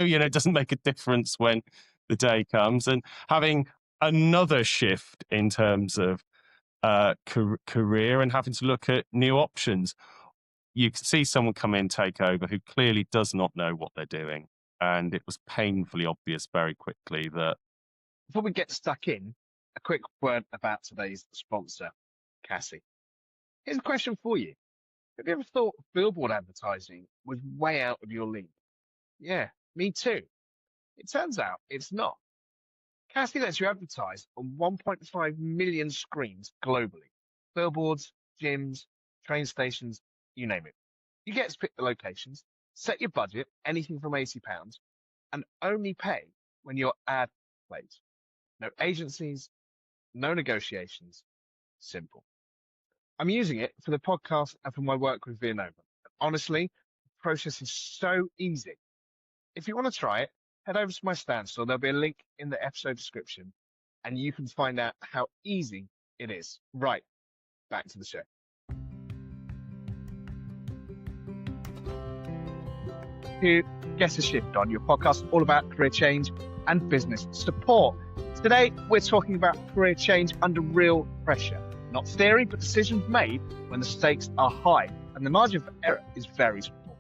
it doesn't make a difference when the day comes. And having another shift in terms of career and having to look at new options. You can see someone come in, take over, who clearly does not know what they're doing. And it was painfully obvious very quickly that. Before we get stuck in, a quick word about today's sponsor, Cassie. Here's a question for you. Have you ever thought billboard advertising was way out of your league? Yeah, me too. It turns out it's not. Cassie lets you advertise on 1.5 million screens globally. Billboards, gyms, train stations, you name it. You get to pick the locations, set your budget, anything from £80, and only pay when your ad plays. No agencies, no negotiations, simple. I'm using it for the podcast and for my work with Villanova. Honestly, the process is so easy. If you want to try it, head over to my stand store. There'll be a link in the episode description, and you can find out how easy it is. Right, back to the show. To Get a Shift On, your podcast all about career change and business support. Today, we're talking about career change under real pressure. Not theory, but decisions made when the stakes are high and the margin for error is very small.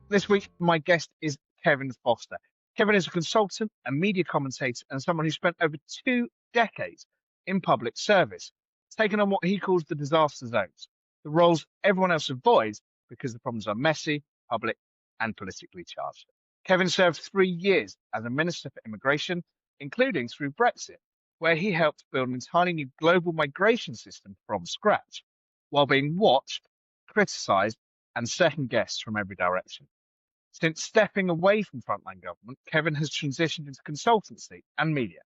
This week, my guest is Kevin Foster. Kevin is a consultant, a media commentator, and someone who spent over 2 decades in public service, taking on what he calls the disaster zones, the roles everyone else avoids because the problems are messy, public, and politically charged. Kevin served 3 years as a Minister for Immigration, including through Brexit, where he helped build an entirely new global migration system from scratch, while being watched, criticised, and second-guessed from every direction. Since stepping away from frontline government, Kevin has transitioned into consultancy and media.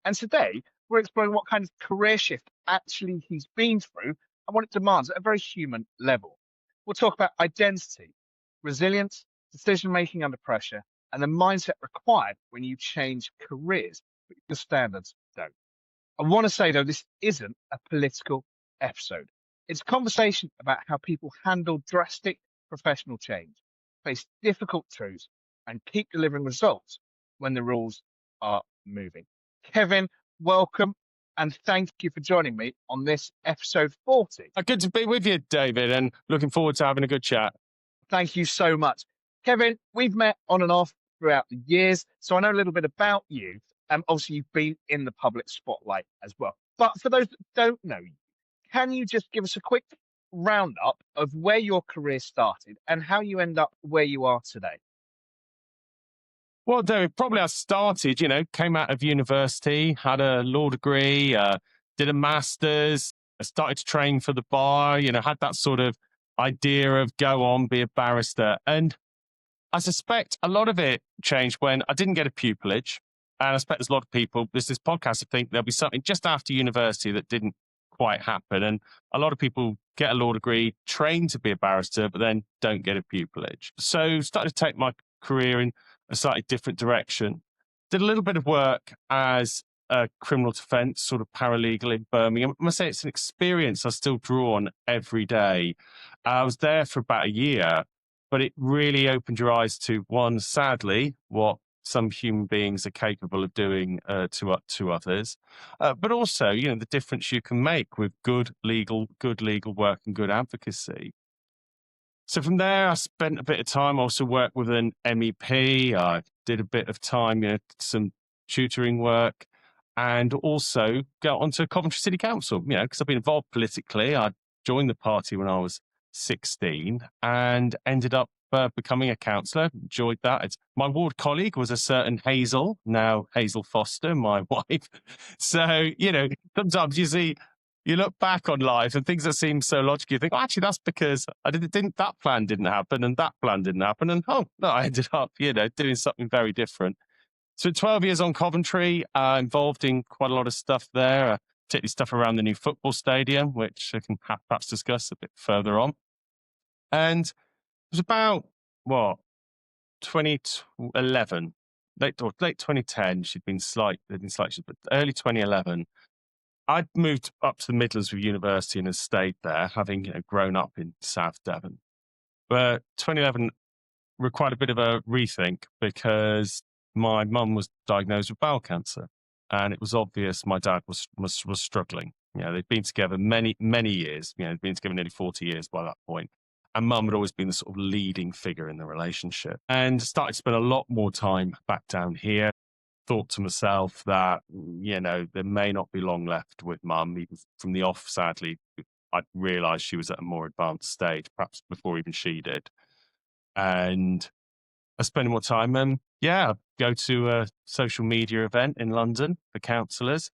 And today, we're exploring what kind of career shift actually he's been through and what it demands at a very human level. We'll talk about identity, resilience, decision-making under pressure, and the mindset required when you change careers, but your standards don't. I want to say, though, this isn't a political episode. It's a conversation about how people handle drastic professional change, face difficult truths, and keep delivering results when the rules are moving. Kevin, welcome, and thank you for joining me on this episode 40. Good to be with you, David, and looking forward to having a good chat. Thank you so much. Kevin, we've met on and off throughout the years, so I know a little bit about you. Obviously, you've been in the public spotlight as well. But for those that don't know you, can you just give us a quick roundup of where your career started and how you end up where you are today? Well, David, probably I started, came out of university, had a law degree, did a master's, started to train for the bar, had that sort of idea of go on, be a barrister. And I suspect a lot of it changed when I didn't get a pupillage. And I suspect there's a lot of people, there's this podcast, I think there'll be something just after university that didn't quite happen. And a lot of people get a law degree, train to be a barrister, but then don't get a pupillage. So started to take my career in a slightly different direction. Did a little bit of work as a criminal defence sort of paralegal in Birmingham. I must say it's an experience I still draw on every day. I was there for about a year, but it really opened your eyes to, one, sadly, what some human beings are capable of doing to others, but also, the difference you can make with good legal work and good advocacy. So from there, I spent a bit of time, also worked with an MEP. I did a bit of time, some tutoring work, and also got onto Coventry City Council, because I've been involved politically. I joined the party when I was 16 and ended up becoming a councillor. Enjoyed that. My ward colleague was a certain Hazel, now Hazel Foster, my wife. So, sometimes you look back on life and things that seem so logical, you think, actually, that's because that plan didn't happen and that plan didn't happen. And I ended up, doing something very different. So 12 years on Coventry, involved in quite a lot of stuff there, particularly stuff around the new football stadium, which I can perhaps discuss a bit further on. And it was about, 2011, late 2010, she'd been slightly, but early 2011, I'd moved up to the Midlands with university and had stayed there, having grown up in South Devon. But 2011 required a bit of a rethink because my mum was diagnosed with bowel cancer, and it was obvious my dad was struggling. You know, they'd been together many years. You know, they'd been together nearly 40 years by that point. And mum had always been the sort of leading figure in the relationship, and started to spend a lot more time back down here. Thought to myself that, you know, there may not be long left with mum. Even from the off, sadly, I realised she was at a more advanced stage, perhaps before even she did. And I spend more time, and go to a social media event in London for counsellors,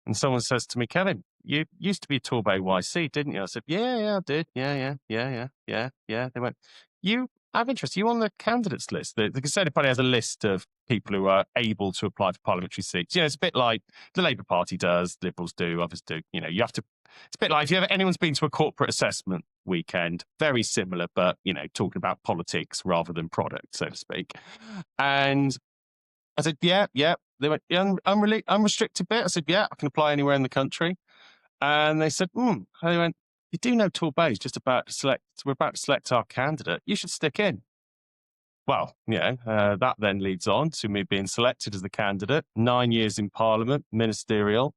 and someone says to me, "Kevin, you used to be a Torbay YC, didn't you?" I said, "Yeah, I did. Yeah." They went, "You have interest? You on the candidates list?" The Conservative Party has a list of people who are able to apply for parliamentary seats. You know, it's a bit like the Labour Party does, Liberals do, others do. You know, you have to. It's a bit like if anyone's been to a corporate assessment weekend, very similar, but you know, talking about politics rather than product, so to speak. And I said, yeah. They went, unrestricted bit. I said, yeah, I can apply anywhere in the country. And they said, They went, you do know Torbay is just about to select, we're about to select our candidate. You should stick in. Well, that then leads on to me being selected as the candidate, 9 years in Parliament, ministerial.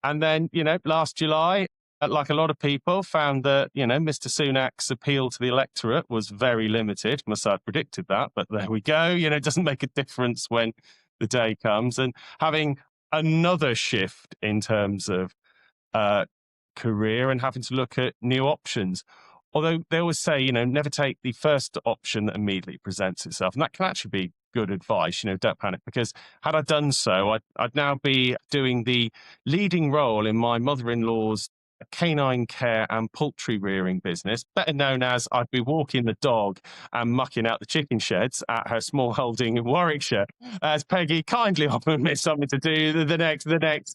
And then, last July, like a lot of people, found that, Mr. Sunak's appeal to the electorate was very limited. Must have predicted that, but there we go. It doesn't make a difference when the day comes. And having another shift in terms of career and having to look at new options. Although they always say, never take the first option that immediately presents itself. And that can actually be good advice, don't panic, because had I done so, I'd now be doing the leading role in my mother-in-law's canine care and poultry rearing business, better known as I'd be walking the dog and mucking out the chicken sheds at her small holding in Warwickshire, as Peggy kindly offered me something to do the next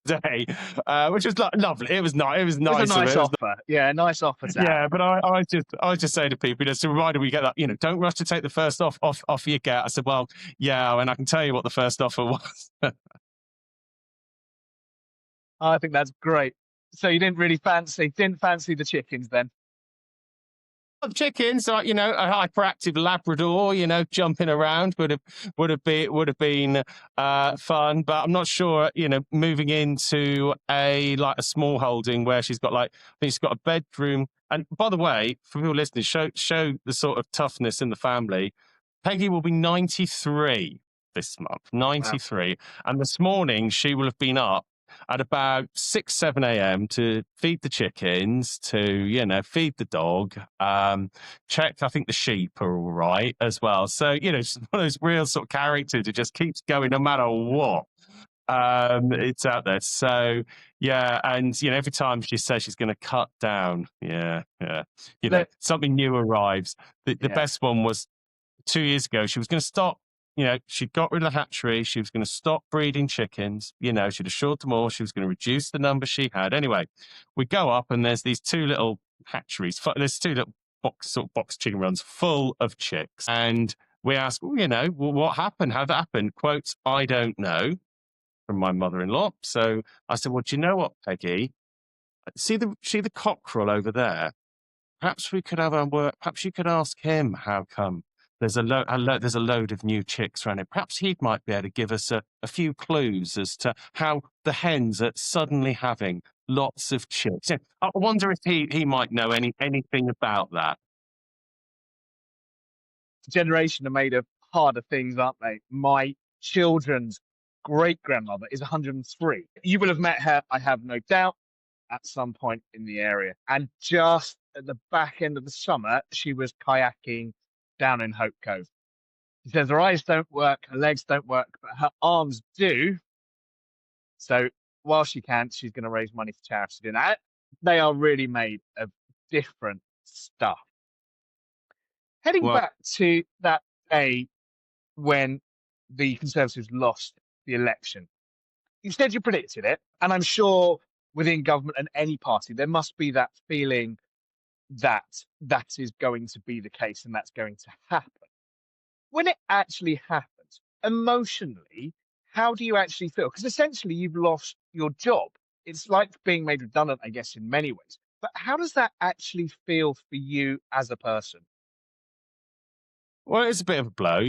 day, which was lovely. It was nice. It was nice. It was a nice offer. Yeah, a nice offer to have. But I just say to people, it's a reminder we get that, don't rush to take the first offer you get. I said, well, yeah, and I can tell you what the first offer was. I think that's great. So you didn't fancy the chickens then? The chickens, a hyperactive Labrador, jumping around would have been fun. But I'm not sure, moving into a small holding where she's got I think she's got a bedroom. And by the way, for people listening, show the sort of toughness in the family. Peggy will be 93 this month, 93, wow. And this morning she will have been up at about 6, 7 a.m. to feed the chickens, to, feed the dog, check, I think the sheep are all right as well. So, she's one of those real sort of characters who just keeps going no matter what. It's out there. So, yeah. And, every time she says she's going to cut down, something new arrives. The best one was 2 years ago. She was going to stop. She got rid of the hatchery. She was going to stop breeding chickens. She'd assured them all she was going to reduce the number she had. Anyway, we go up and there's these two little hatcheries. There's two little box chicken runs full of chicks. And we ask, what happened? How that happened? Quotes, I don't know, from my mother-in-law. So I said, well, do you know what, Peggy? See the cockerel over there? Perhaps we could have our work. Perhaps you could ask him how come. There's a load of new chicks around it. Perhaps he might be able to give us a few clues as to how the hens are suddenly having lots of chicks. I wonder if he might know anything about that. Generation are made of harder things, aren't they? My children's great-grandmother is 103. You will have met her, I have no doubt, at some point in the area. And just at the back end of the summer, she was kayaking down in Hope Cove. She says her eyes don't work, her legs don't work, but her arms do. So while she can, she's going to raise money for charity doing that. They are really made of different stuff. Heading back to that day when the Conservatives lost the election, you said you predicted it, and I'm sure within government and any party, there must be that feeling that is going to be the case and that's going to happen. When it actually happens, emotionally, how do you actually feel? Because essentially you've lost your job. It's like being made redundant, I guess, in many ways. But how does that actually feel for you as a person? Well, it's a bit of a blow.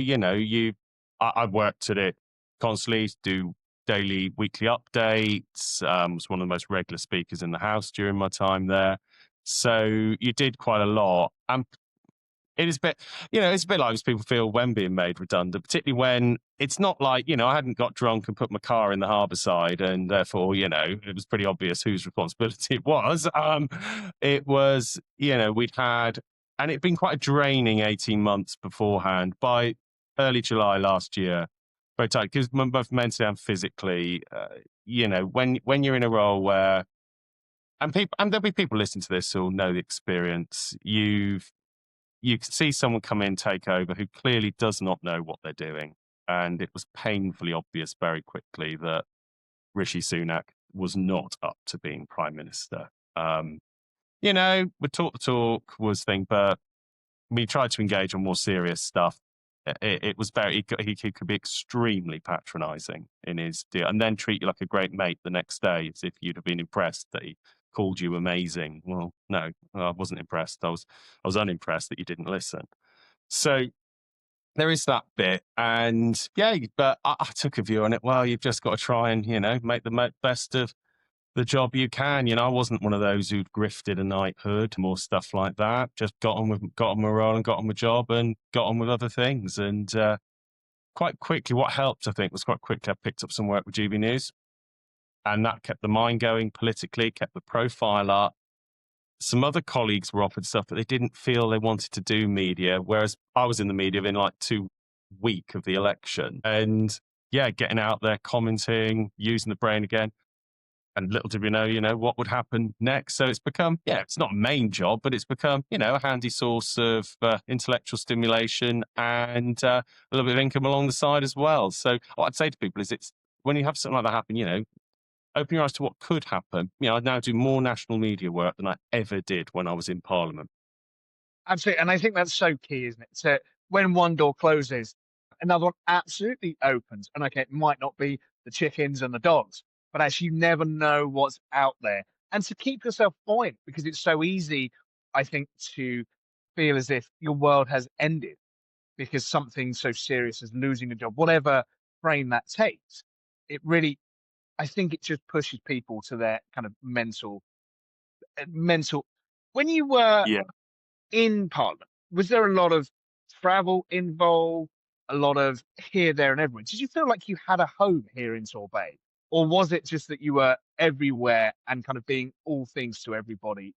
I worked at it constantly, do daily, weekly updates. Was one of the most regular speakers in the house during my time there. So you did quite a lot. And it is a bit, it's a bit like as people feel when being made redundant, particularly when it's not like, I hadn't got drunk and put my car in the harbour side and therefore, it was pretty obvious whose responsibility it was. It was, we'd had, and it'd been quite a draining 18 months beforehand. By early July last year, very tight, because both mentally and physically, when you're in a role where, and there'll be people listening to this who'll know the experience, you can see someone come in, take over, who clearly does not know what they're doing. And it was painfully obvious very quickly that Rishi Sunak was not up to being Prime Minister. We talk the talk was thing, but we tried to engage on more serious stuff. It was very, he could be extremely patronizing in his deal and then treat you like a great mate the next day as if you'd have been impressed that he called you amazing. Well, no, I wasn't impressed. I was unimpressed that you didn't listen. So there is that bit. And yeah, but I took a view on it. Well, you've just got to try and, make the best of the job you can. I wasn't one of those who'd grifted a knighthood, more stuff like that. Just got on with my role and got on with job and got on with other things. And quite quickly, what helped, I think, was quite quickly I picked up some work with GB News. And that kept the mind going politically, kept the profile up. Some other colleagues were offered stuff, but they didn't feel they wanted to do media, whereas I was in the media in like 2 weeks of the election. And yeah, getting out there, commenting, using the brain again. And little did we know, what would happen next. So it's become, it's not a main job, but it's become, a handy source of intellectual stimulation and a little bit of income along the side as well. So what I'd say to people is it's when you have something like that happen, open your eyes to what could happen. I now do more national media work than I ever did when I was in Parliament. Absolutely. And I think that's so key, isn't it? So when one door closes, another one absolutely opens. And okay, it might not be the chickens and the dogs, but actually you never know what's out there. And to keep yourself buoyant, because it's so easy, I think, to feel as if your world has ended because something so serious as losing a job, whatever frame that takes, it really, I think it just pushes people to their kind of mental. When you were Yeah. in Parliament, was there a lot of travel involved, a lot of here, there, and everywhere? Did you feel like you had a home here in Torbay? Or was it just that you were everywhere and kind of being all things to everybody?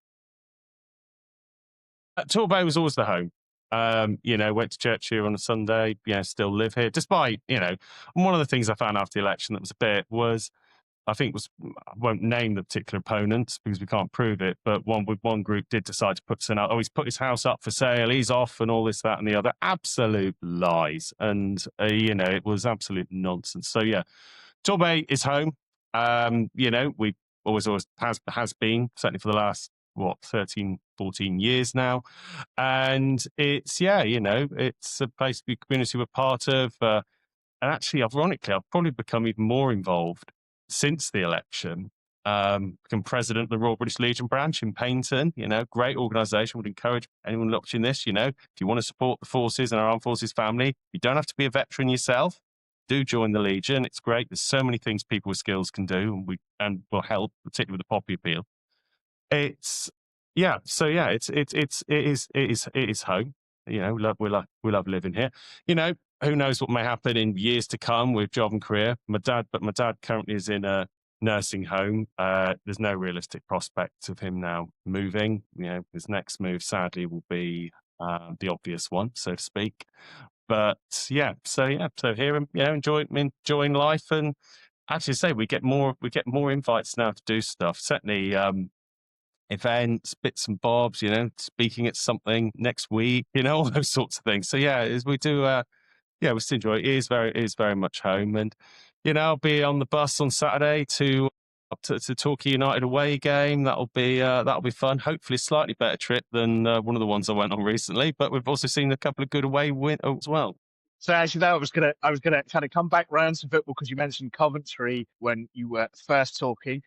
Torbay was always the home. Went to church here on a Sunday, still live here. Despite, one of the things I found after the election that was a bit was, I won't name the particular opponents because we can't prove it, but one group did decide to put out, he's put his house up for sale, he's off and all this, that and the other. Absolute lies. And, it was absolute nonsense. So yeah, Torbay is home. We always has been, certainly for the last, 13, 14 years now. And it's, it's a place, the community we're part of. And actually, ironically, I've probably become even more involved since the election. Become president of the Royal British Legion branch in Paignton, great organisation. Would encourage anyone watching this, if you want to support the forces and our armed forces family, you don't have to be a veteran yourself. Do join the Legion. It's great. There's so many things people with skills can do and will help, particularly with the poppy appeal. It is home. We love living here. Who knows what may happen in years to come with job and career. My dad currently is in a nursing home. There's no realistic prospect of him now moving. His next move sadly will be the obvious one, so to speak. But so here I'm enjoying life, and actually say we get more invites now to do stuff. Certainly events, bits and bobs, speaking at something next week, all those sorts of things. So as we do, we still enjoy it. It is very much home. And, I'll be on the bus on Saturday up to Torquay United away game. That'll be fun. Hopefully a slightly better trip than one of the ones I went on recently, but we've also seen a couple of good away wins as well. So actually, I was gonna kind of come back round to football because you mentioned Coventry when you were first talking.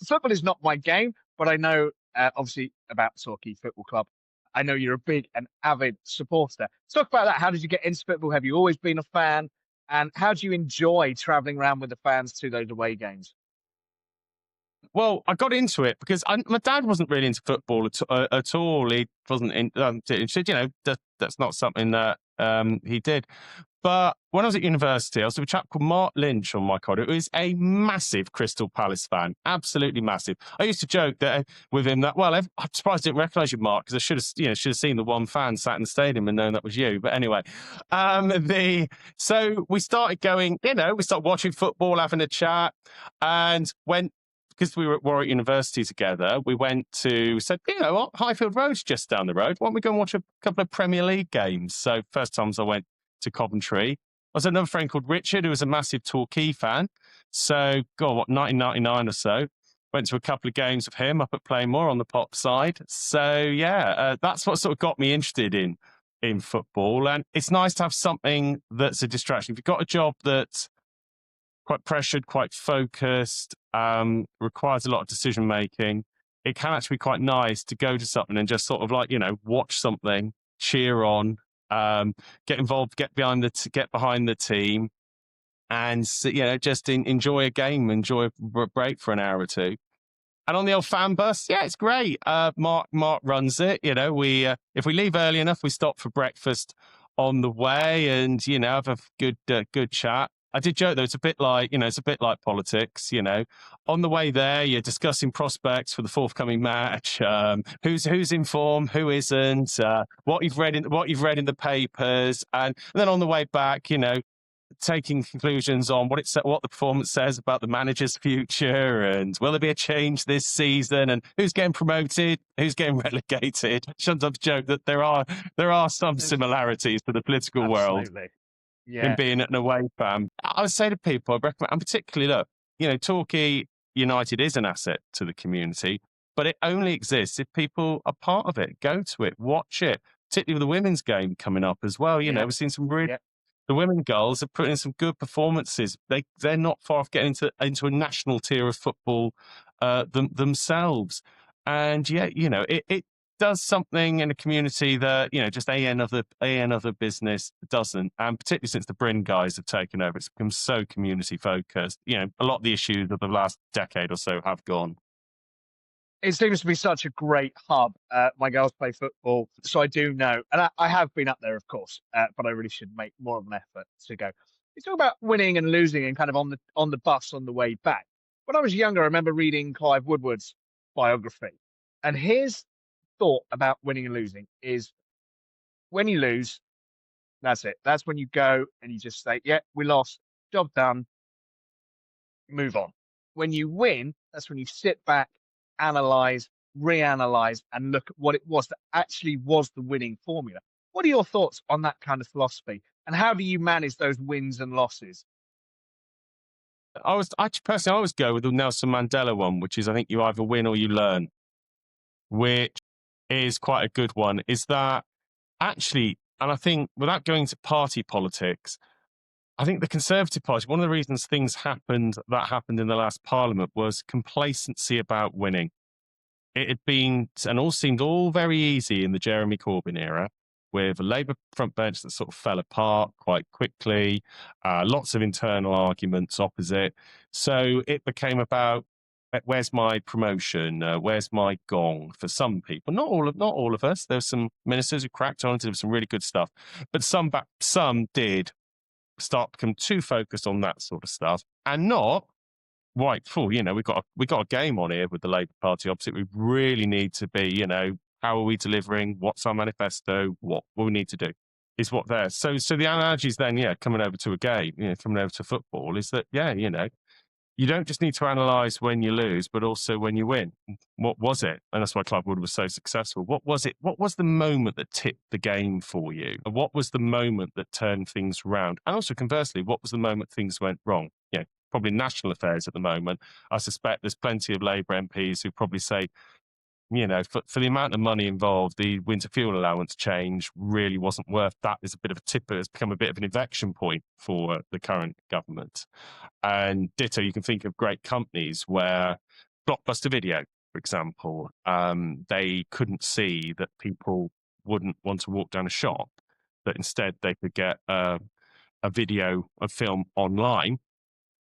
Football is not my game, but I know obviously about Torquay Football Club. I know you're a big and avid supporter. Let's talk about that. How did you get into football? Have you always been a fan? And how do you enjoy traveling around with the fans to those away games? Well, I got into it because my dad wasn't really into football at all. He wasn't interested. You know, that's not something that he did. But when I was at university, I was with a chap called Mark Lynch on my corridor, who is a massive Crystal Palace fan, absolutely massive. I used to joke that with him that, well, I'm surprised I didn't recognise you, Mark, because I should have seen the one fan sat in the stadium and known that was you. But anyway, so we started going, we started watching football, having a chat, and went. Because we were at Warwick University together, we said, you know what, Highfield Road's just down the road. Why don't we go and watch a couple of Premier League games? So first times I went to Coventry. I was another friend called Richard, who was a massive Torquay fan. So, 1999 or so, went to a couple of games of him up at Playmore on the pop side. So, yeah, that's what sort of got me interested in football. And it's nice to have something that's a distraction. If you've got a job that's quite pressured, quite focused, requires a lot of decision making, it can actually be quite nice to go to something and just sort of watch something, cheer on, get involved, get behind the team, and just enjoy a game, enjoy a break for an hour or two. And on the old fan bus, yeah, it's great. Mark runs it. We if we leave early enough, we stop for breakfast on the way, and have a good chat. I did joke though, it's a bit like politics. On the way there, you're discussing prospects for the forthcoming match, who's in form, who isn't, what you've read in the papers, and then on the way back, taking conclusions on what the performance says about the manager's future, and will there be a change this season, and who's getting promoted, who's getting relegated. Sometimes joke that there are some similarities to the political world in being an away fan. I would say to people, I recommend, and particularly Torquay United is an asset to the community, but it only exists if people are part of it. Go to it, watch it, particularly with the women's game coming up as well. We've seen some really. The women girls are putting in some good performances. They're not far off getting into a national tier of football themselves. And it does something in a community that just another business doesn't. And particularly since the Bryn guys have taken over, it's become so community focused. A lot of the issues of the last decade or so have gone. It seems to be such a great hub. My girls play football, so I do know. And I have been up there, of course, but I really should make more of an effort to go. You talk about winning and losing and kind of on the bus on the way back. When I was younger, I remember reading Clive Woodward's biography. And his thought about winning and losing is when you lose, that's it. That's when you go and you just say, yeah, we lost, job done, move on. When you win, that's when you sit back, analyze, reanalyze, and look at what it was that actually was the winning formula. What are your thoughts on that kind of philosophy, and how do you manage those wins and losses? I personally always go with the Nelson Mandela one, which is I think you either win or you learn, which is quite a good one. Is that actually, and I think without going to party politics, I think the Conservative Party, one of the reasons things happened in the last Parliament was complacency about winning. It had been, and all seemed all very easy in the Jeremy Corbyn era, with a Labour front bench that sort of fell apart quite quickly, lots of internal arguments opposite. So it became about, where's my promotion? Where's my gong? For some people, not all of us. There were some ministers who cracked on and did some really good stuff, but some did start to become too focused on that sort of stuff and not rightful. We've got a game on here with the Labour Party opposite. We really need to be, how are we delivering? What's our manifesto? What we need to do is what there. So the analogy is then, coming over to a game, coming over to football is that, you don't just need to analyse when you lose, but also when you win. What was it? And that's why Clive Woodward was so successful. What was it? What was the moment that tipped the game for you? What was the moment that turned things around? And also conversely, what was the moment things went wrong? Probably national affairs at the moment. I suspect there's plenty of Labour MPs who probably say, for the amount of money involved, the winter fuel allowance change really wasn't worth that. It's a bit of a tipper. It's become a bit of an inflection point for the current government. And ditto, you can think of great companies where Blockbuster Video, for example, they couldn't see that people wouldn't want to walk down a shop, that instead they could get a video, a film online.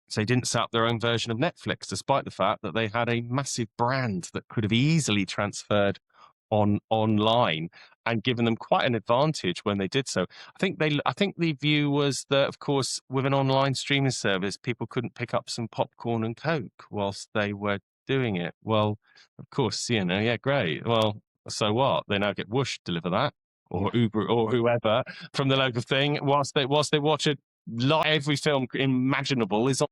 So they didn't set up their own version of Netflix, despite the fact that they had a massive brand that could have easily transferred online and given them quite an advantage when they did so. I think the view was that, of course, with an online streaming service, people couldn't pick up some popcorn and Coke whilst they were doing it. Well, of course, yeah, great. Well, so what? They now get Whoosh deliver that, or Yeah. Uber or whoever from the local thing whilst they watch it. Every film imaginable is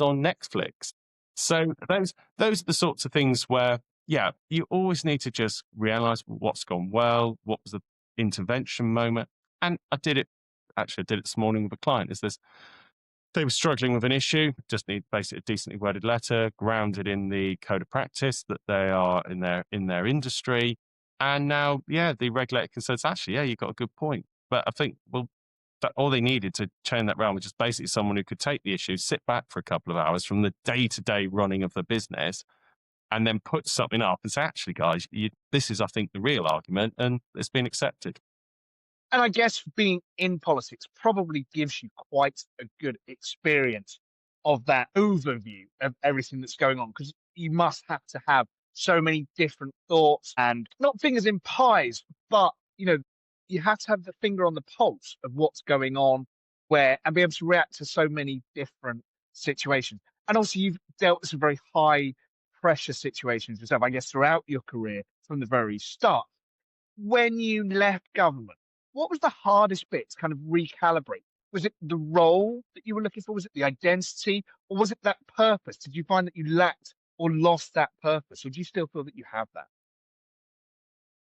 on Netflix. So those are the sorts of things where, yeah, you always need to just realize what's gone well, what was the intervention moment. And I did it this morning with a client. They were struggling with an issue, just need basically a decently worded letter, grounded in the code of practice that they are in their industry. And now, yeah, the regulator can say, actually, yeah, you've got a good point. But I think, well, that all they needed to turn that around was just basically someone who could take the issue, sit back for a couple of hours from the day-to-day running of the business, and then put something up and say, actually, guys, this is, I think, the real argument, and it's been accepted. And I guess being in politics probably gives you quite a good experience of that overview of everything that's going on, because you must have to have so many different thoughts and not fingers in pies, but you have to have the finger on the pulse of what's going on where and be able to react to so many different situations. And also you've dealt with some very high pressure situations yourself, I guess, throughout your career from the very start. When you left government, what was the hardest bit to kind of recalibrate? Was it the role that you were looking for? Was it the identity? Or was it that purpose? Did you find that you lacked or lost that purpose? Or do you still feel that you have that?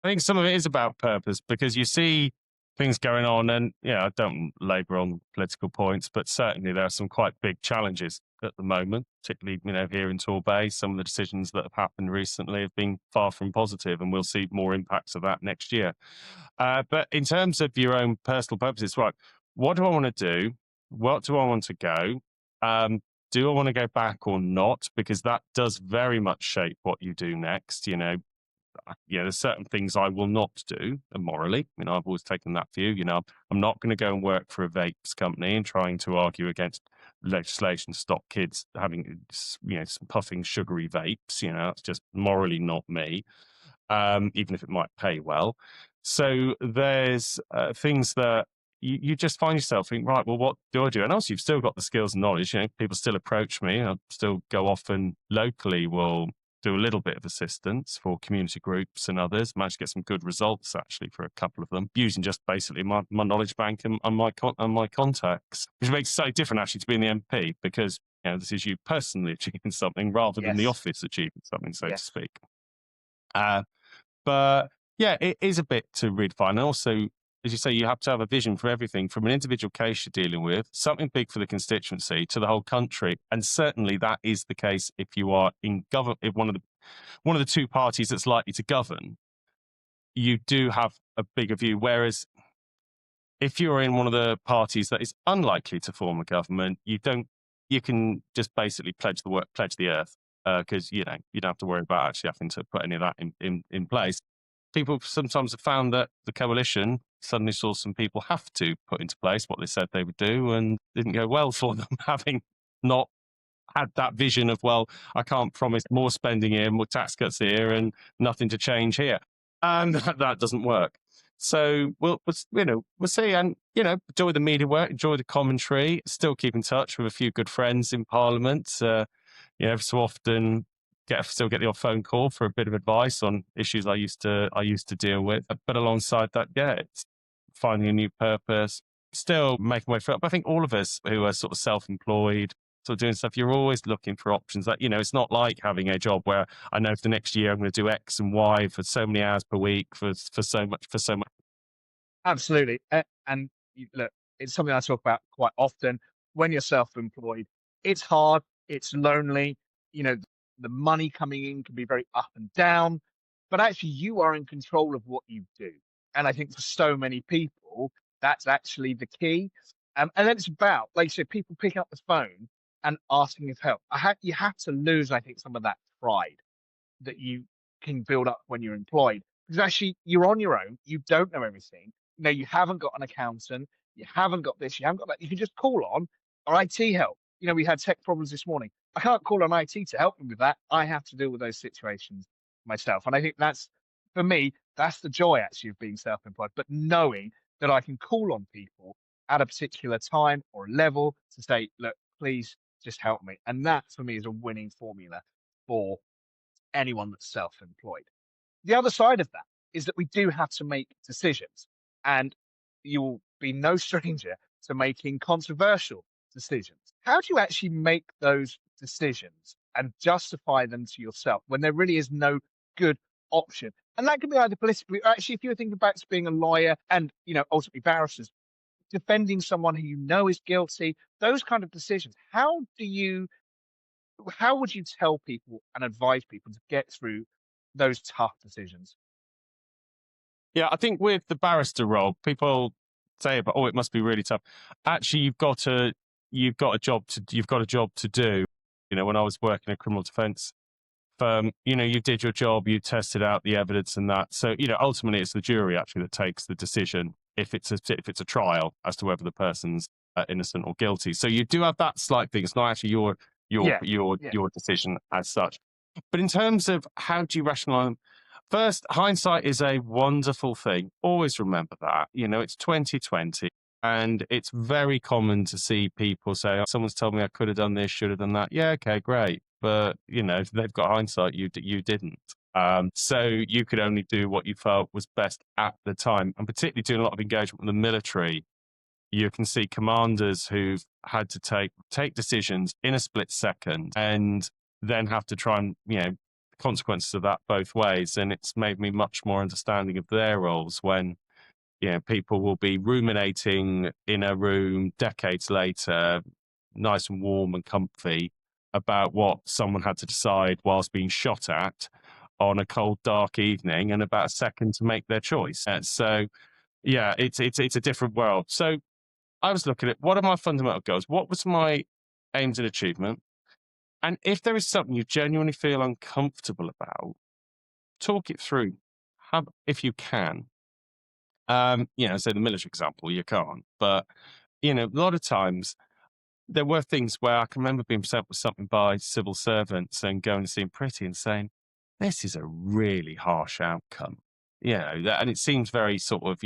I think some of it is about purpose because you see things going on, and I don't labour on political points, but certainly there are some quite big challenges at the moment, particularly here in Torbay. Some of the decisions that have happened recently have been far from positive, and we'll see more impacts of that next year. But in terms of your own personal purposes, right? What do I want to do? What do I want to go? Do I want to go back or not? Because that does very much shape what you do next. There's certain things I will not do morally. I've always taken that view. I'm not going to go and work for a vapes company and trying to argue against legislation to stop kids having, puffing sugary vapes. That's just morally not me, even if it might pay well. So there's things that you just find yourself thinking, right, well, what do I do? And also, you've still got the skills and knowledge. People still approach me. I still go off and locally will do a little bit of assistance for community groups and others. Managed to get some good results actually for a couple of them using just basically my knowledge bank and my contacts, which makes it so different actually to being the MP because this is you personally achieving something rather than the Yes. office achieving something, so to Yes. speak. But yeah, it is a bit to redefine. And also, as you say, you have to have a vision for everything from an individual case you're dealing with, something big for the constituency, to the whole country. And certainly that is the case if you are in government, if one of the two parties that's likely to govern, you do have a bigger view. Whereas if you're in one of the parties that is unlikely to form a government, you can just basically pledge the earth, because you don't have to worry about actually having to put any of that in place. People sometimes have found that the coalition suddenly saw some people have to put into place what they said they would do, and didn't go well for them, having not had that vision of, well, I can't promise more spending here, more tax cuts here, and nothing to change here, and that doesn't work. So we'll see, and enjoy the media work, enjoy the commentary, still keep in touch with a few good friends in Parliament. Every so often still get the odd phone call for a bit of advice on issues I used to deal with. But alongside that, it's finding a new purpose, still making way for it. But I think all of us who are sort of self-employed, sort of doing stuff, you're always looking for options. That it's not like having a job where I know for the next year I'm going to do X and Y for so many hours per week for so much. Absolutely. And look, it's something I talk about quite often. When you're self-employed, it's hard, it's lonely. You know, the money coming in can be very up and down, but actually you are in control of what you do. And I think for so many people, that's actually the key. And then it's about, like you said, people picking up the phone and asking for help. You have to lose, I think, some of that pride that you can build up when you're employed. Because actually, you're on your own. You don't know everything. You haven't got an accountant. you haven't got this, you haven't got that, you can just call on our IT help. We had tech problems this morning. I can't call on IT to help me with that. I have to deal with those situations myself. And I think that's, for me, that's the joy actually of being self-employed, but knowing that I can call on people at a particular time or level to say, look, please just help me. And that for me is a winning formula for anyone that's self-employed. The other side of that is that we do have to make decisions, and you'll be no stranger to making controversial decisions. How do you actually make those decisions and justify them to yourself when there really is no good option? And that can be either politically, or actually, if you're thinking back to being a lawyer and, ultimately barristers, defending someone who you know is guilty, those kind of decisions. How would you tell people and advise people to get through those tough decisions? Yeah, I think with the barrister role, people say about, oh, it must be really tough. Actually, you've got a job to do. When I was working in a criminal defence firm, you did your job, you tested out the evidence and that. So, ultimately, it's the jury actually that takes the decision if it's a trial as to whether the person's innocent or guilty. So you do have that slight thing. It's not actually your Yeah, yeah, your decision as such. But in terms of how do you rationalize, first, hindsight is a wonderful thing. Always remember that. It's 2020, and it's very common to see people say, oh, someone's told me I could have done this, should have done that. Yeah, okay, great. But, if they've got hindsight, you didn't. So you could only do what you felt was best at the time. And particularly doing a lot of engagement with the military, you can see commanders who've had to take decisions in a split second and then have to try and, consequences of that both ways. And it's made me much more understanding of their roles when, people will be ruminating in a room decades later, nice and warm and comfy, about what someone had to decide whilst being shot at on a cold, dark evening, and about a second to make their choice. So, yeah, it's a different world. So I was looking at what are my fundamental goals? What was my aims and achievement? And if there is something you genuinely feel uncomfortable about, talk it through. If you can. Say the military example, you can't. But, a lot of times there were things where I can remember being sent with something by civil servants and going to see them pretty and saying, this is a really harsh outcome. And it seems very sort of,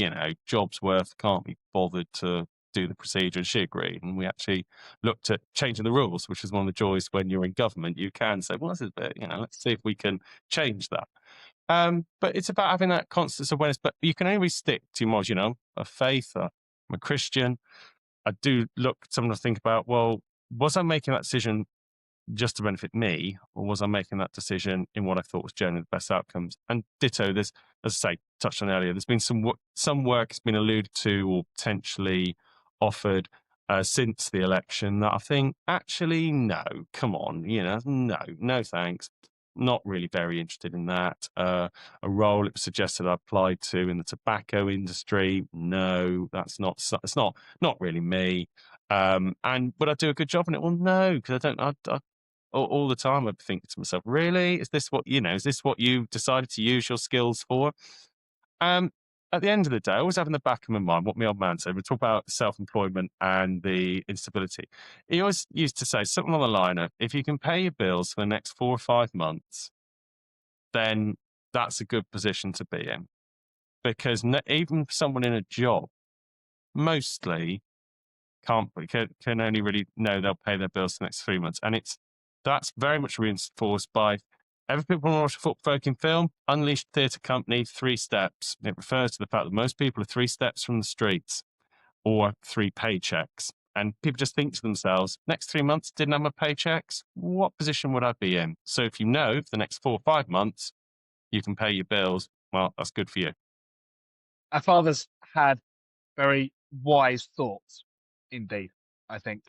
job's worth, can't be bothered to do the procedure. And she agreed. And we actually looked at changing the rules, which is one of the joys when you're in government. You can say, well, this is a bit, let's see if we can change that. But it's about having that constant awareness. But you can only stick to more, a faith. I'm a Christian. I do sometimes think about, well, was I making that decision just to benefit me, or was I making that decision in what I thought was generally the best outcomes? And ditto, as I say, touched on earlier, there's been some work has been alluded to or potentially offered since the election that I think, actually, no, come on, no thanks. Not really very interested in that. A role it was suggested I applied to in the tobacco industry. No, that's not. It's not really me. And would I do a good job in it? Well, no, because I don't. All the time, I'd think to myself, really, is this what Is this what you decided to use your skills for? At the end of the day, I always have in the back of my mind what my old man said. We talk about self-employment and the instability. He always used to say something on the line of, if you can pay your bills for the next 4 or 5 months, then that's a good position to be in. Because even someone in a job, mostly can only really know they'll pay their bills for the next 3 months. And that's very much reinforced by, ever people want to watch a thought-provoking film? Unleashed Theatre Company, 3 steps. It refers to the fact that most people are 3 steps from the streets or 3 paychecks. And people just think to themselves, next 3 months, didn't have my paychecks, what position would I be in? So if you know for the next 4 or 5 months, you can pay your bills, well, that's good for you. Our fathers had very wise thoughts, indeed, I think.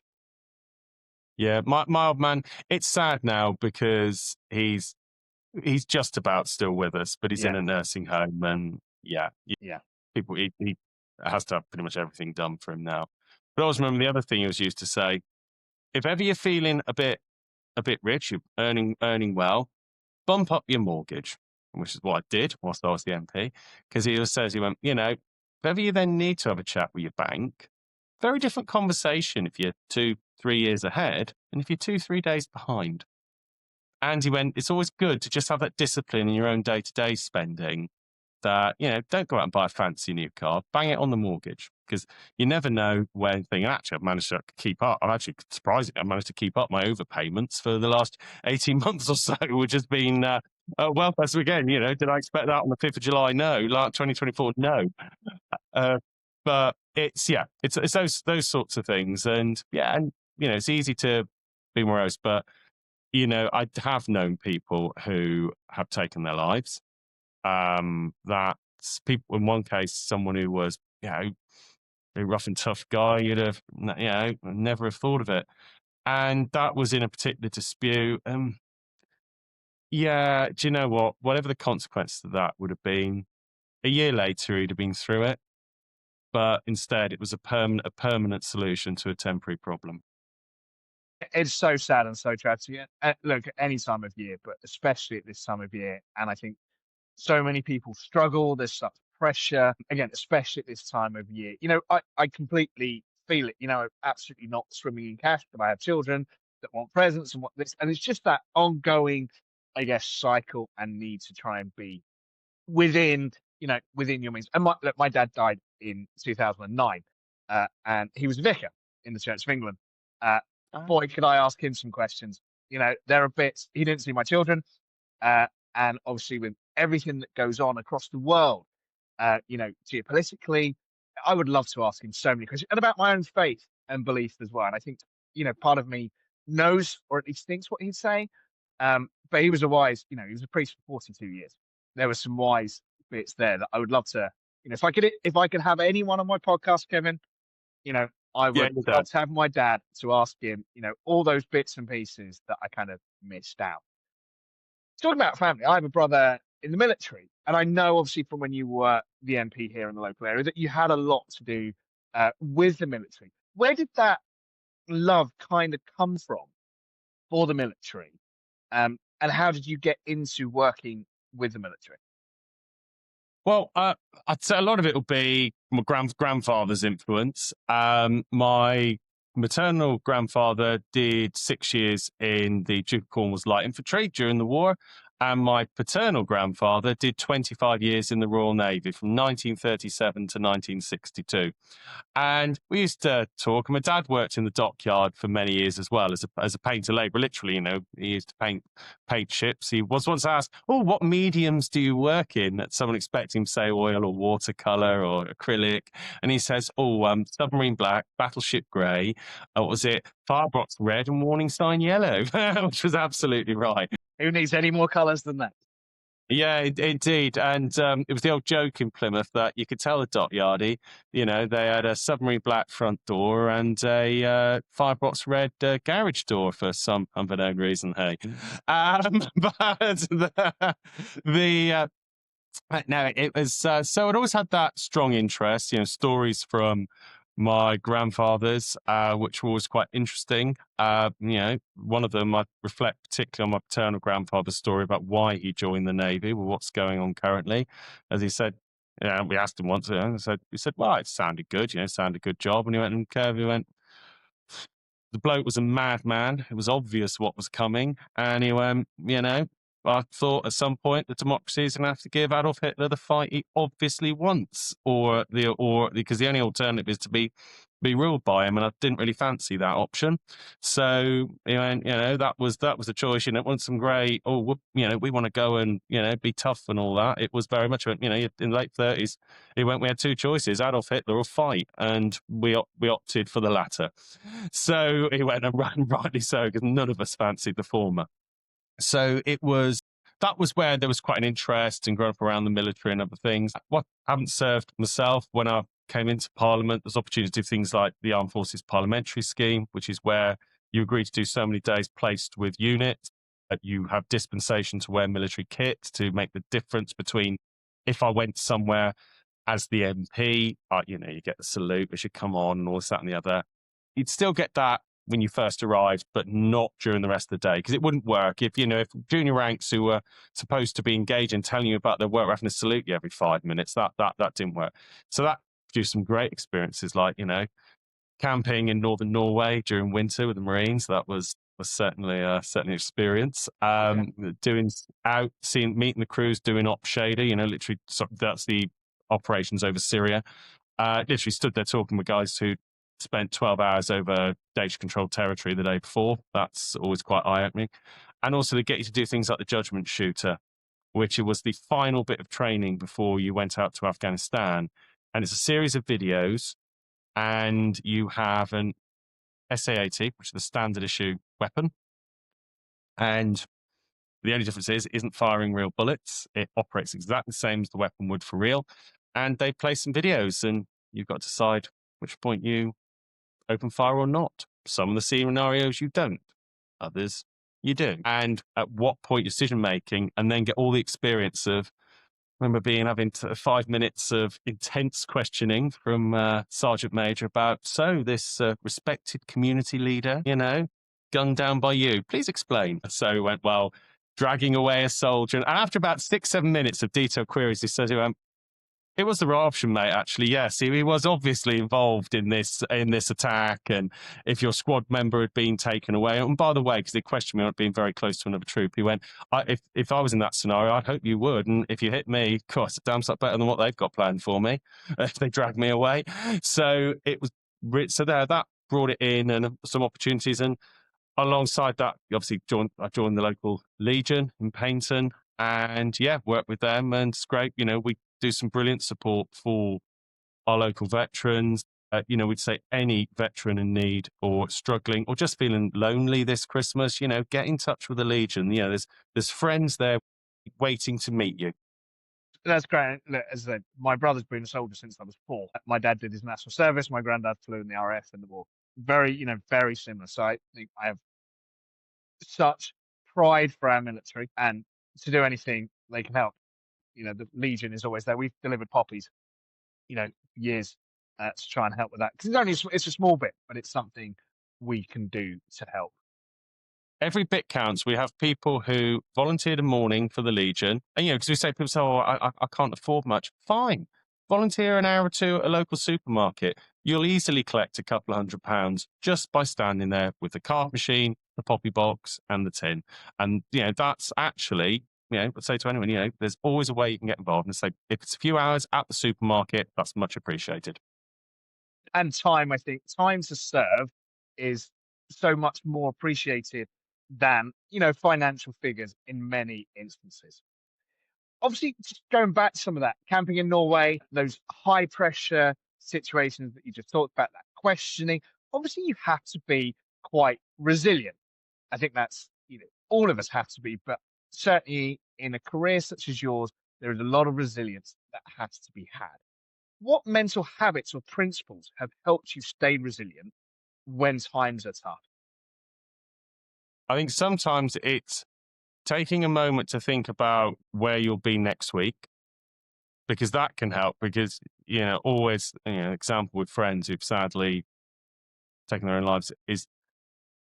Yeah, my old man, it's sad now because he's just about still with us, but he's in Yeah, a nursing home, and yeah, he has to have pretty much everything done for him now. But I always remember the other thing he was used to say: if ever you're feeling a bit rich, you're earning well, bump up your mortgage, which is what I did whilst I was the MP, because he always says, he went, if ever you then need to have a chat with your bank, Very different conversation if you're 2-3 years ahead and if you're 2-3 days behind. And he went, it's always good to just have that discipline in your own day-to-day spending that, don't go out and buy a fancy new car, bang it on the mortgage, because you never know when thing. And actually, I've managed to keep up. I'm actually surprisingly, I've managed to keep up my overpayments for the last 18 months or so, which has been, well, that's again, did I expect that on the 5th of July? No. Like 2024, no. But it's those sorts of things. And it's easy to be morose, but I have known people who have taken their lives. That's people, in one case, someone who was, a rough and tough guy, you'd have, never have thought of it. And that was in a particular dispute. Do you know what? Whatever the consequence of that would have been, a year later, he'd have been through it. But instead, it was a permanent solution to a temporary problem. It's so sad and so tragic. Look, at any time of year, but especially at this time of year. And I think so many people struggle. There's such pressure, again, especially at this time of year. I completely feel it. Absolutely not swimming in cash, but I have children that want presents and what this, and it's just that ongoing, I guess, cycle and need to try and be within, within your means. And my dad died in 2009, and he was a vicar in the Church of England. Boy, could I ask him some questions. There are bits he didn't see my children, and obviously with everything that goes on across the world, geopolitically, I would love to ask him so many questions, and about my own faith and belief as well. And I think part of me knows, or at least thinks, what he'd say. But he was he was a priest for 42 years. There were some wise bits there that I would love to, if I could have anyone on my podcast, Kevin, I would love to have my dad to ask him, all those bits and pieces that I kind of missed out. Talking about family, I have a brother in the military, and I know obviously from when you were the MP here in the local area that you had a lot to do with the military. Where did that love kind of come from for the military? And how did you get into working with the military? Well, I'd say a lot of it will be my grandfather's influence. My maternal grandfather did 6 years in the Duke of Cornwall's Light Infantry during the war, and my paternal grandfather did 25 years in the Royal Navy from 1937 to 1962. And we used to talk. My dad worked in the dockyard for many years as well as a painter labourer. Literally, he used to paint ships. He was once asked, "Oh, what mediums do you work in?" That someone expecting him to say oil or watercolor or acrylic, and he says, "Oh, submarine black, battleship grey. What was it? Firebox red and warning sign yellow," which was absolutely right. Who needs any more colours than that? Yeah, indeed. And it was the old joke in Plymouth that you could tell the dockyardie, they had a submarine black front door and a firebox red garage door for some unbeknown reason. Hey, but no, it was so I'd always had that strong interest, stories from my grandfathers, which were always quite interesting. One of them I reflect particularly on my paternal grandfather's story about why he joined the Navy, well, what's going on currently. As he said, we asked him once, he said, well, it sounded good, sounded a good job. And he went, the bloke was a madman. It was obvious what was coming. And he went, I thought at some point the democracy is going to have to give Adolf Hitler the fight he obviously wants, or because the only alternative is to be ruled by him, and I didn't really fancy that option. So that was the choice. Want some great? We want to go and be tough and all that. It was very much in the late 30s. We had two choices: Adolf Hitler or fight, and we opted for the latter. So he went, and rightly so, because none of us fancied the former. So that was where there was quite an interest in growing up around the military and other things. I haven't served myself. When I came into Parliament, there's opportunity to do things like the Armed Forces Parliamentary Scheme, which is where you agree to do so many days placed with units. You have dispensation to wear military kit to make the difference between if I went somewhere as the MP, you get the salute, we should come on and all this, that and the other. You'd still get that when you first arrived, but not during the rest of the day, because it wouldn't work if junior ranks who were supposed to be engaged and telling you about their work were having to salute you every 5 minutes. That didn't work. So that produced some great experiences, like camping in northern Norway during winter with the Marines. That was certainly certainly an experience. Doing meeting the crews doing op shader, literally, so that's the operations over Syria. Literally stood there talking with guys who spent 12 hours over data controlled territory the day before. That's always quite eye-opening. And also they get you to do things like the judgment shooter, which was the final bit of training before you went out to Afghanistan. And it's a series of videos, and you have an SA-80, which is the standard issue weapon. And the only difference is it isn't firing real bullets. It operates exactly the same as the weapon would for real. And they play some videos, and you've got to decide which point you open fire or not. Some of the scenarios you don't, others you do. And at what point decision making, and then get all the experience of, I remember having 5 minutes of intense questioning from Sergeant Major about, so this respected community leader, gunned down by you, please explain. So he went, well, dragging away a soldier. And after about 6-7 minutes of detailed queries, he said, it was the right option, mate, actually. Yes, he was obviously involved in this attack. And if your squad member had been taken away, and by the way, because they questioned me on being very close to another troop, he went, if I was in that scenario, I'd hope you would. And if you hit me, of course, it's a damn sight better than what they've got planned for me if they drag me away. So it was, that brought it in and some opportunities. And alongside that, obviously, I joined the local Legion in Paignton, and worked with them, and it's great. We do some brilliant support for our local veterans. We'd say any veteran in need or struggling or just feeling lonely this Christmas, get in touch with the Legion. There's friends there waiting to meet you. That's great. Look, as I said, my brother's been a soldier since I was 4. My dad did his national service. My granddad flew in the RAF in the war. Very, very similar. So I think I have such pride for our military, and to do anything they can help. The Legion is always there. We've delivered poppies, years to try and help with that, because it's a small bit, but it's something we can do to help. Every bit counts. We have people who volunteered a morning for the Legion, and because we say people say, "Oh, I can't afford much." Fine, volunteer an hour or two at a local supermarket. You'll easily collect a couple of £100 just by standing there with the cart machine, the poppy box, and the tin. And that's actually, I'd say to anyone, there's always a way you can get involved. And say if it's a few hours at the supermarket, that's much appreciated. And time, I think, time to serve is so much more appreciated than financial figures in many instances. Obviously, just going back to some of that, camping in Norway, those high pressure situations that you just talked about, that questioning, obviously you have to be quite resilient. I think that's, all of us have to be, but certainly in a career such as yours, there is a lot of resilience that has to be had. What mental habits or principles have helped you stay resilient when times are tough? I think sometimes it's taking a moment to think about where you'll be next week, because that can help. Because, always, example with friends who've sadly taken their own lives is,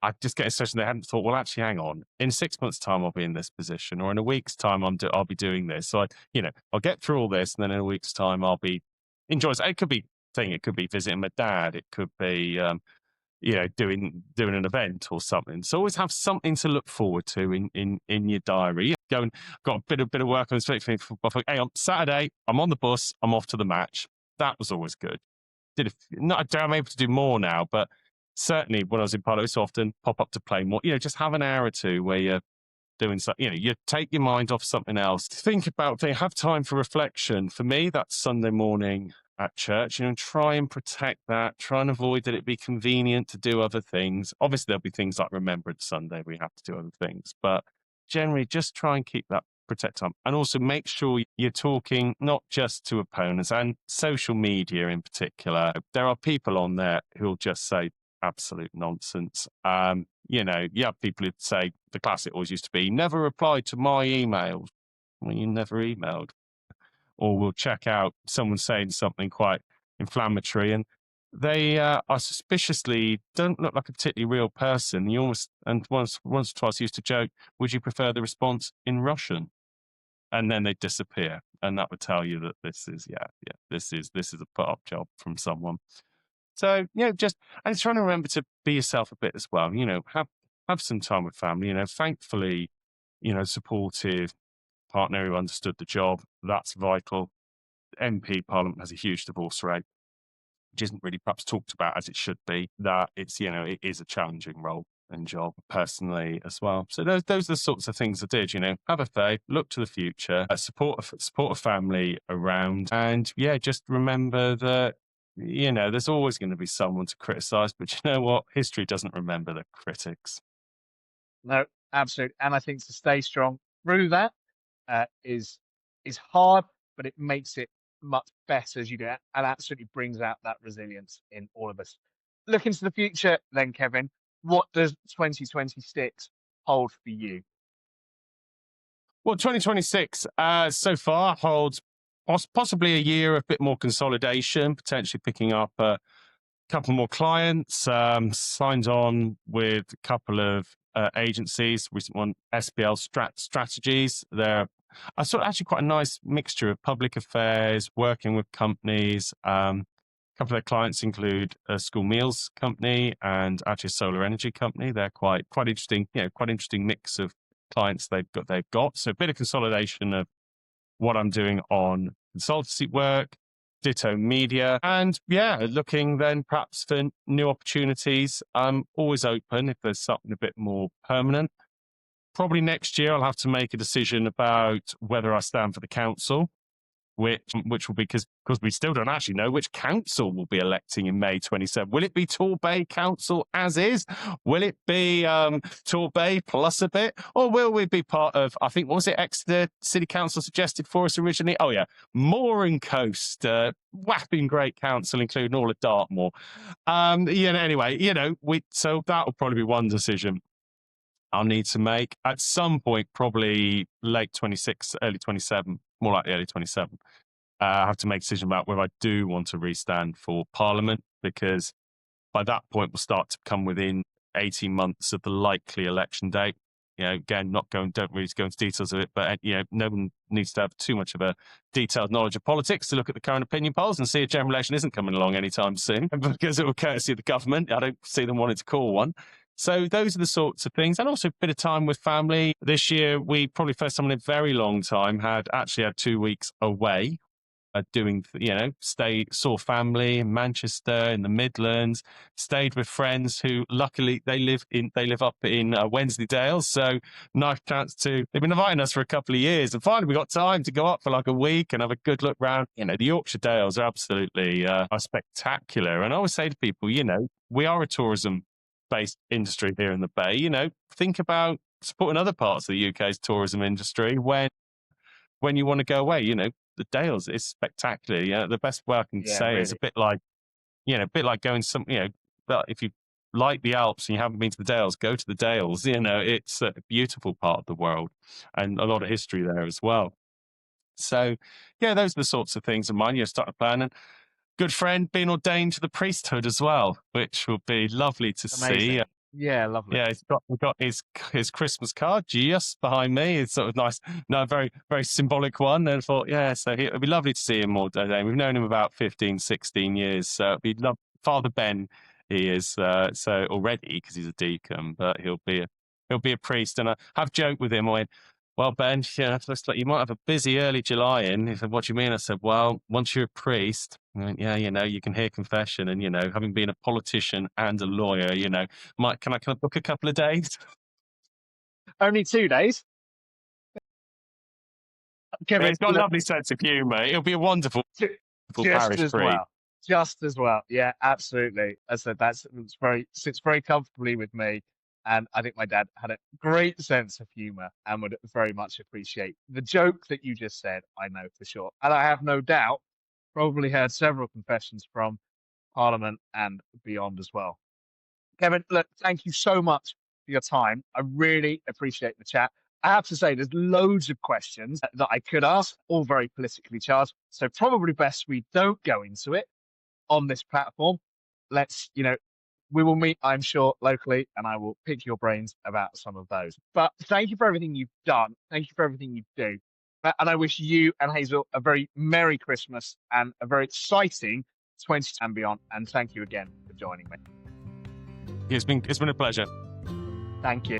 I just get a session they hadn't thought, well, actually, hang on, in 6 months' time, I'll be in this position, or in a week's time, I'll be doing this. So, I'll get through all this, and then in a week's time, I'll be enjoying it. It could be visiting my dad. It could be, doing an event or something. So always have something to look forward to in your diary. Got a bit of work on this. Hey, on Saturday, I'm on the bus. I'm off to the match. That was always good. I'm able to do more now, but certainly when I was in pilot, so often pop up to play more. Just have an hour or two where you're doing something. You take your mind off something else. Think about things. Have time for reflection. For me, that's Sunday morning at church, try and protect that, try and avoid that it be convenient to do other things. Obviously, there'll be things like Remembrance Sunday, we have to do other things, but generally just try and keep that protect time. And also make sure you're talking not just to opponents and social media in particular. There are people on there who'll just say absolute nonsense. You have people who say, the classic always used to be, never replied to my emails. Well, you never emailed. Or we'll check out someone saying something quite inflammatory, and they are suspiciously don't look like a particularly real person. You almost, and once or twice used to joke, would you prefer the response in Russian? And then they disappear, and that would tell you that this is a put up job from someone. So, just and trying to remember to be yourself a bit as well. Have some time with family. Thankfully, supportive partner who understood the job. That's vital. MP Parliament has a huge divorce rate, which isn't really perhaps talked about as it should be. That it's it is a challenging role and job personally as well. So those are the sorts of things I did. Have a faith, look to the future, support a family around, and just remember that there's always going to be someone to criticize, but you know what? History doesn't remember the critics. No, absolutely. And I think to stay strong through that is hard, but it makes it much better as you do it, and absolutely brings out that resilience in all of us. Looking to the future, then, Kevin, what does 2026 hold for you? Well, 2026 so far holds possibly a year of a bit more consolidation, potentially picking up a couple more clients, signed on with a couple of agencies, recent one, SPL Strategies. I saw actually quite a nice mixture of public affairs, working with companies. A couple of their clients include a school meals company and actually a solar energy company. They're quite interesting, quite interesting mix of clients they've got. So a bit of consolidation of what I'm doing on consultancy work, ditto media, and looking then perhaps for new opportunities. I'm always open if there's something a bit more permanent. Probably next year I'll have to make a decision about whether I stand for the council, which will be because we still don't actually know which council will be electing in May 27. Will it be Torbay Council as is? Will it be Torbay plus a bit? Or will we be part of, I think, what was it Exeter City Council suggested for us originally? Oh yeah, Moor and Coast, whapping great council, including all of Dartmoor. Anyway, so that will probably be one decision I'll need to make at some point, probably late 26, early 27, more likely early 27. I have to make a decision about whether I do want to restand for Parliament, because by that point we'll start to come within 18 months of the likely election date. Again, don't really go into details of it, but no one needs to have too much of a detailed knowledge of politics to look at the current opinion polls and see a general election isn't coming along anytime soon, because it will courtesy of the government. I don't see them wanting to call one. So those are the sorts of things, and also a bit of time with family. This year, we probably first time in a very long time had 2 weeks away, saw family in Manchester, in the Midlands, stayed with friends who luckily they live up in Wensleydale. So nice chance they've been inviting us for a couple of years, and finally we got time to go up for like a week and have a good look round. The Yorkshire Dales are absolutely are spectacular. And I always say to people, we are a tourism-based industry here in the Bay. Think about supporting other parts of the UK's tourism industry when you want to go away. The Dales is spectacular. The best way I can say is a bit like going but if you like the Alps and you haven't been to the Dales, go to the Dales. It's a beautiful part of the world and a lot of history there as well. So, those are the sorts of things of mine. Start a plan, and good friend being ordained to the priesthood as well, which will be lovely to see. Yeah, lovely. Yeah, we've got his Christmas card just behind me. It's sort of nice, no, very, very symbolic one. And I thought, so it'd be lovely to see him more today. We've known him about 15, 16 years. So it'd be Father Ben, he is so already, because he's a deacon, but he'll be a priest. And I have joked with him. I went, well, Ben, looks like you might have a busy early July in. He said, what do you mean? I said, well, once you're a priest, I went, you can hear confession. And, having been a politician and a lawyer, can I book a couple of days? Only 2 days. Kevin, he's got a lovely sense of humour. It'll be a wonderful parish priest. Just as well. Yeah, absolutely. As I said, sits very comfortably with me. And I think my dad had a great sense of humour and would very much appreciate the joke that you just said, I know for sure. And I have no doubt probably heard several confessions from Parliament and beyond as well. Kevin, look, thank you so much for your time. I really appreciate the chat. I have to say, there's loads of questions that I could ask, all very politically charged. So probably best we don't go into it on this platform. We will meet, I'm sure, locally, and I will pick your brains about some of those. But thank you for everything you've done. Thank you for everything you do. And I wish you and Hazel a very Merry Christmas and a very exciting 20 and beyond. And thank you again for joining me. It's been a pleasure. Thank you.